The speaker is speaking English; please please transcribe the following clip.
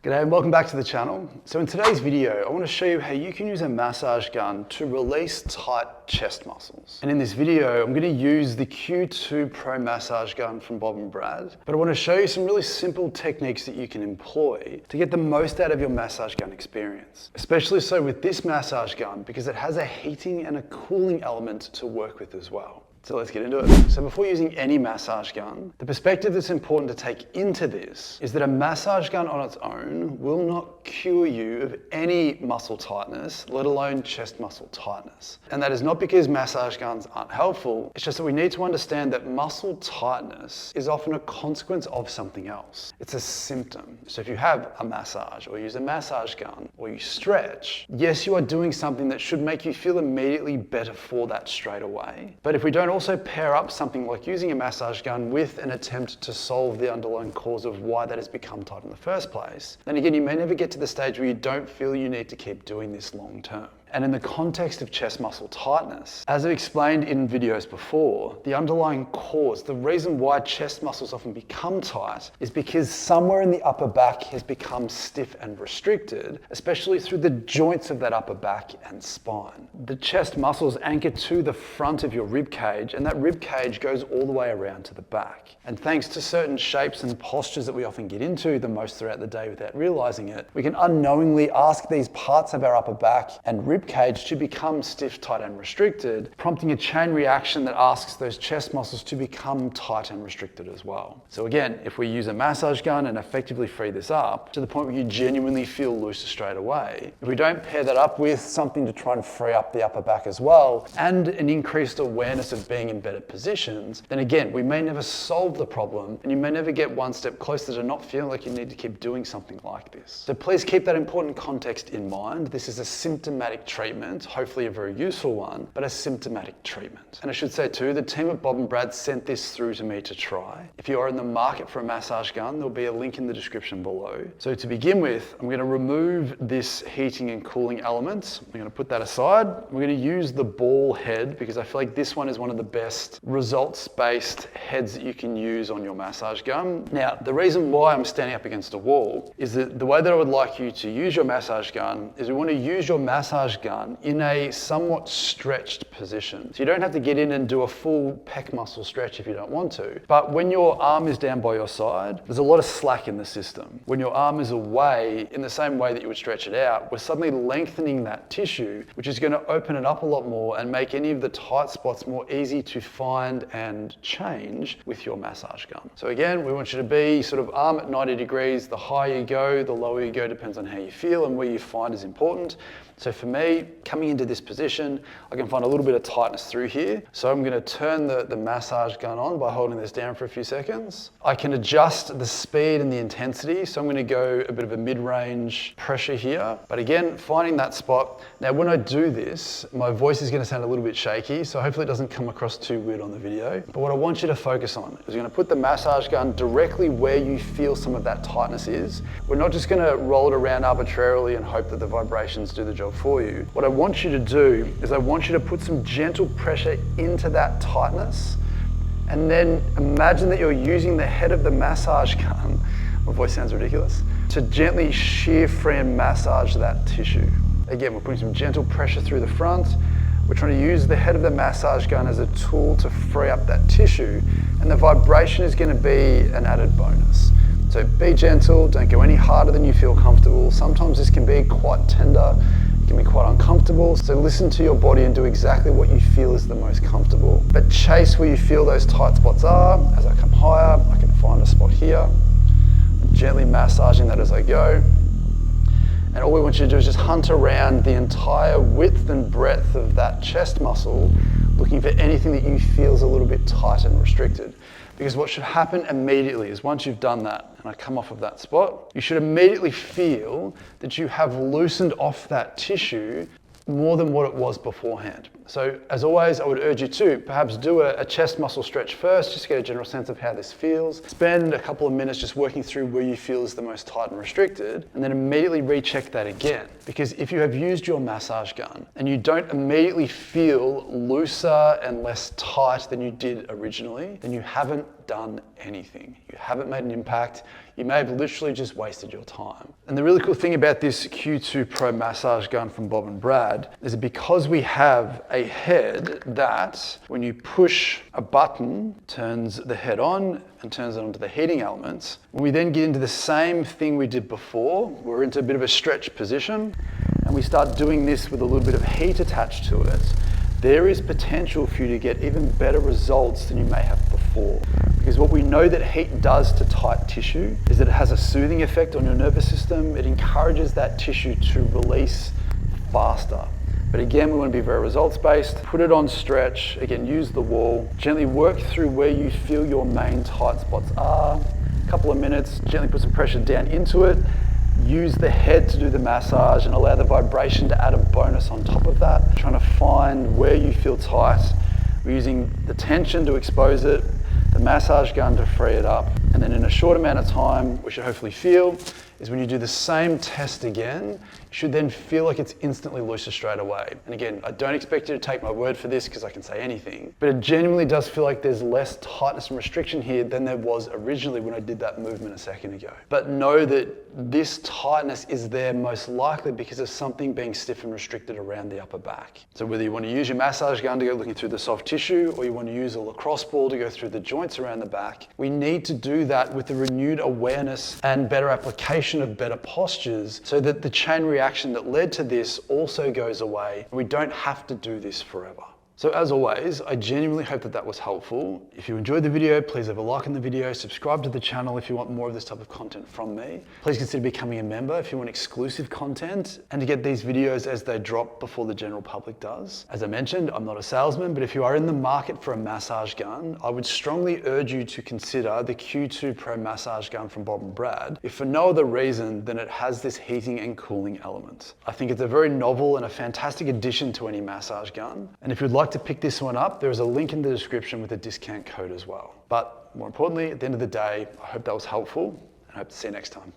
G'day and welcome back to the channel. So in today's video, I want to show you how you can use a massage gun to release tight chest muscles. And in this video, I'm going to use the Q2 Pro massage gun from Bob and Brad, but I want to show you some really simple techniques that you can employ to get the most out of your massage gun experience. Especially so with this massage gun because it has a heating and a cooling element to work with as well. So let's get into it. So before using any massage gun, the perspective that's important to take into this is that a massage gun on its own will not cure you of any muscle tightness, let alone chest muscle tightness. And that is not because massage guns aren't helpful, it's just that we need to understand that muscle tightness is often a consequence of something else. It's a symptom. So if you have a massage or use a massage gun or you stretch, yes, you are doing something that should make you feel immediately better for that straight away. But if we don't also pair up something like using a massage gun with an attempt to solve the underlying cause of why that has become tight in the first place, then again, you may never get to the stage where you don't feel you need to keep doing this long term. And in the context of chest muscle tightness, as I've explained in videos before, the underlying cause, the reason why chest muscles often become tight is because somewhere in the upper back has become stiff and restricted, especially through the joints of that upper back and spine. The chest muscles anchor to the front of your rib cage, and that rib cage goes all the way around to the back. And thanks to certain shapes and postures that we often get into the most throughout the day without realizing it, we can unknowingly ask these parts of our upper back and rib cage to become stiff, tight, and restricted, prompting a chain reaction that asks those chest muscles to become tight and restricted as well. So again, if we use a massage gun and effectively free this up to the point where you genuinely feel looser straight away, if we don't pair that up with something to try and free up the upper back as well, and an increased awareness of being in better positions, then again, we may never solve the problem, and you may never get one step closer to not feeling like you need to keep doing something like this. So please keep that important context in mind. This is a symptomatic treatment, hopefully a very useful one, but a symptomatic treatment. And I should say too, the team at Bob and Brad sent this through to me to try. If you are in the market for a massage gun, there'll be a link in the description below. So to begin with, I'm going to remove this heating and cooling element. I'm going to put that aside. We're going to use the ball head because I feel like this one is one of the best results-based heads that you can use on your massage gun. Now, the reason why I'm standing up against a wall is that the way that I would like you to use your massage gun is we want to use your massage gun in a somewhat stretched position. So you don't have to get in and do a full pec muscle stretch if you don't want to. But when your arm is down by your side, there's a lot of slack in the system. When your arm is away, in the same way that you would stretch it out, we're suddenly lengthening that tissue, which is going to open it up a lot more and make any of the tight spots more easy to find and change with your massage gun. So again, we want you to be sort of arm at 90 degrees. The higher you go, the lower you go, depends on how you feel and where you find is important. So for me, coming into this position, I can find a little bit of tightness through here. So I'm going to turn the massage gun on by holding this down for a few seconds. I can adjust the speed and the intensity. So I'm going to go a bit of a mid-range pressure here. But again, finding that spot. Now, when I do this, my voice is going to sound a little bit shaky. So hopefully it doesn't come across too weird on the video. But what I want you to focus on is you're going to put the massage gun directly where you feel some of that tightness is. We're not just going to roll it around arbitrarily and hope that the vibrations do the job for you. What I want you to do is I want you to put some gentle pressure into that tightness, and then imagine that you're using the head of the massage gun, my voice sounds ridiculous, to gently shear, free and massage that tissue. Again, we're putting some gentle pressure through the front. We're trying to use the head of the massage gun as a tool to free up that tissue, and the vibration is going to be an added bonus. So be gentle, don't go any harder than you feel comfortable. Sometimes this can be quite tender, it can be quite uncomfortable. So listen to your body and do exactly what you feel is the most comfortable. But chase where you feel those tight spots are. As I come higher, I can find a spot here. I'm gently massaging that as I go. And all we want you to do is just hunt around the entire width and breadth of that chest muscle, looking for anything that you feel is a little bit tight and restricted. Because what should happen immediately is once you've done that, and I come off of that spot, you should immediately feel that you have loosened off that tissue more than what it was beforehand. So as always, I would urge you to perhaps do a chest muscle stretch first, just to get a general sense of how this feels. Spend a couple of minutes just working through where you feel is the most tight and restricted, and then immediately recheck that again. Because if you have used your massage gun and you don't immediately feel looser and less tight than you did originally, then you haven't done anything. You haven't made an impact. You may have literally just wasted your time. And the really cool thing about this Q2 Pro massage gun from Bob and Brad is that because we have a head that, when you push a button, turns the head on and turns it onto the heating elements, when we then get into the same thing we did before, we're into a bit of a stretch position, and we start doing this with a little bit of heat attached to it, there is potential for you to get even better results than you may have before. Because what we know that heat does to tight tissue is that it has a soothing effect on your nervous system. It encourages that tissue to release faster. But again, we want to be very results-based. Put it on stretch. Again, use the wall. Gently work through where you feel your main tight spots are. A couple of minutes, gently put some pressure down into it. Use the head to do the massage and allow the vibration to add a bonus on top of that. Trying to find where you feel tight. We're using the tension to expose it, the massage gun to free it up. And then in a short amount of time, we should hopefully feel, is when you do the same test again, you should then feel like it's instantly looser straight away. And again, I don't expect you to take my word for this because I can say anything, but it genuinely does feel like there's less tightness and restriction here than there was originally when I did that movement a second ago. But know that this tightness is there most likely because of something being stiff and restricted around the upper back. So whether you want to use your massage gun to go looking through the soft tissue, or you want to use a lacrosse ball to go through the joints around the back, we need to do that with a renewed awareness and better application of better postures so that the chain reaction that led to this also goes away. We don't have to do this forever. So as always, I genuinely hope that that was helpful. If you enjoyed the video, please leave a like on the video, subscribe to the channel if you want more of this type of content from me. Please consider becoming a member if you want exclusive content and to get these videos as they drop before the general public does. As I mentioned, I'm not a salesman, but if you are in the market for a massage gun, I would strongly urge you to consider the Q2 Pro massage gun from Bob and Brad, if for no other reason than it has this heating and cooling element. I think it's a very novel and a fantastic addition to any massage gun. And if you'd like to pick this one up, there is a link in the description with a discount code as well. But more importantly, at the end of the day, I hope that was helpful and I hope to see you next time.